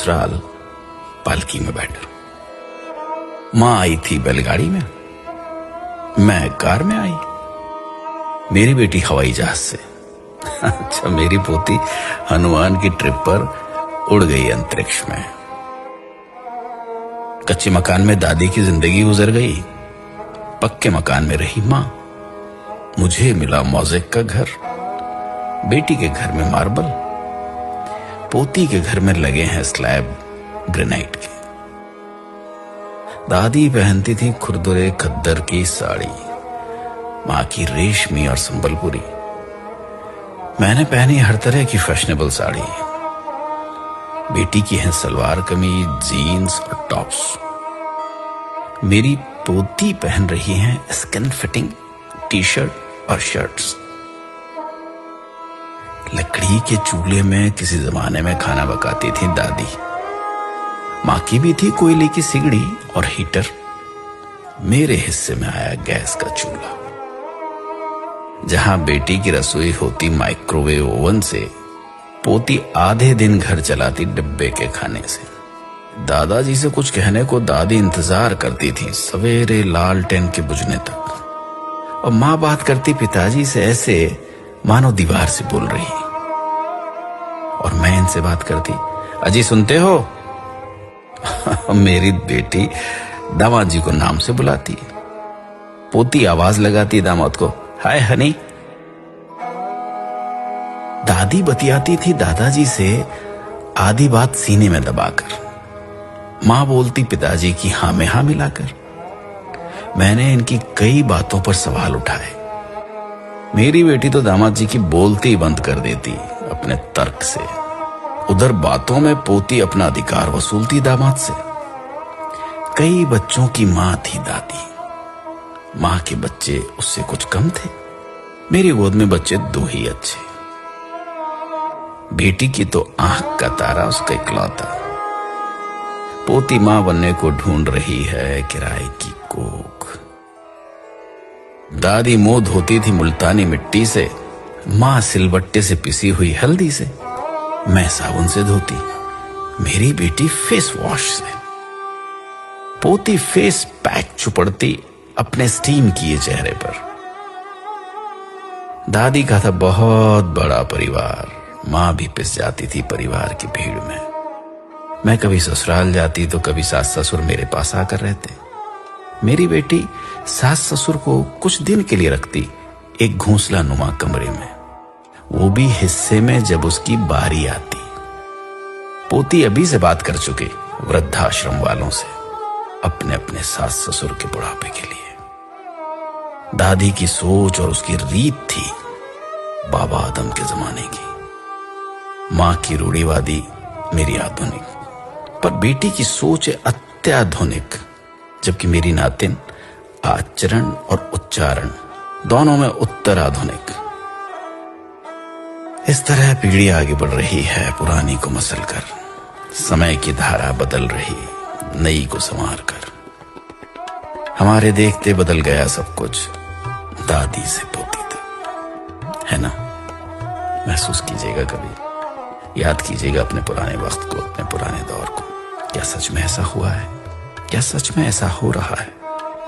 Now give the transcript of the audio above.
ससुराल पालकी में बैठा। माँ आई थी बैलगाड़ी में, मैं कार में आई, मेरी बेटी हवाई जहाज से। अच्छा, मेरी पोती हनुमान की ट्रिप पर उड़ गई अंतरिक्ष में। कच्चे मकान में दादी की जिंदगी गुजर गई, पक्के मकान में रही माँ। मुझे मिला मौजेक का घर, बेटी के घर में मार्बल, पोती के घर में लगे हैं स्लैब ग्रेनाइट के। दादी पहनती थी खुरदुरे खद्दर की साड़ी, माँ की रेशमी और संबलपुरी। मैंने पहनी हर तरह की फैशनेबल साड़ी। बेटी की है सलवार कमीज, जीन्स और टॉप्स। मेरी पोती पहन रही है स्किन फिटिंग टी शर्ट और शर्ट्स। लकड़ी के चूल्हे में किसी जमाने में खाना पकाती थी दादी। माँ की भी थी कोयले की सिगड़ी और हीटर। मेरे हिस्से में आया गैस का चूल्हा। जहां बेटी की रसोई होती माइक्रोवेव ओवन से, पोती आधे दिन घर चलाती डिब्बे के खाने से। दादाजी से कुछ कहने को दादी इंतजार करती थी सवेरे लालटेन के बुझने तक, और माँ बात करती पिताजी से ऐसे मानो दीवार से बोल रही। और मैं इनसे बात करती, अजी सुनते हो? मेरी बेटी दामाद जी को नाम से बुलाती। पोती आवाज लगाती दामाद को, हाय हनी। दादी बतियाती थी दादाजी से आधी बात सीने में दबाकर। मां बोलती पिताजी की हाँ में हाँ मिलाकर। मैंने इनकी कई बातों पर सवाल उठाए। मेरी बेटी तो दामाद जी की बोलती ही बंद कर देती अपने तर्क से। उधर बातों में पोती अपना अधिकार वसूलती दामाद से। कई बच्चों की मां थी दादी। मां के बच्चे उससे कुछ कम थे। मेरी गोद में बच्चे दो ही अच्छे। बेटी की तो आंख का तारा उसका इकलौता। पोती मां बनने को ढूंढ रही है किराए की कोख। दादी मुंह धोती थी मुल्तानी मिट्टी से, मां सिलबट्टे से पिसी हुई हल्दी से। मैं साबुन से धोती, मेरी बेटी फेस वॉश से। पोती फेस पैक चुपड़ती अपने स्टीम किए चेहरे पर। दादी का था बहुत बड़ा परिवार। मां भी पिस जाती थी परिवार की भीड़ में। मैं कभी ससुराल जाती तो कभी सास ससुर मेरे पास आकर रहते। मेरी बेटी सास ससुर को कुछ दिन के लिए रखती एक घोंसला नुमा कमरे में, वो भी हिस्से में जब उसकी बारी आती। पोती अभी से बात कर चुकी वृद्धाश्रम वालों से अपने अपने सास ससुर के बुढ़ापे के लिए। दादी की सोच और उसकी रीत थी बाबा आदम के जमाने की। मां की रूढ़िवादी, मेरी आधुनिक। पर बेटी की सोच है अत्याधुनिक, जबकि मेरी नातिन आचरण और उच्चारण दोनों में उत्तर आधुनिक। इस तरह पीढ़ी आगे बढ़ रही है पुरानी को मसल कर। समय की धारा बदल रही नई को संवार कर। हमारे देखते बदल गया सब कुछ, दादी से पोती तक, है ना? महसूस कीजिएगा, कभी याद कीजिएगा अपने पुराने वक्त को, अपने पुराने दौर को। क्या सच में ऐसा हुआ है? क्या सच में ऐसा हो रहा है?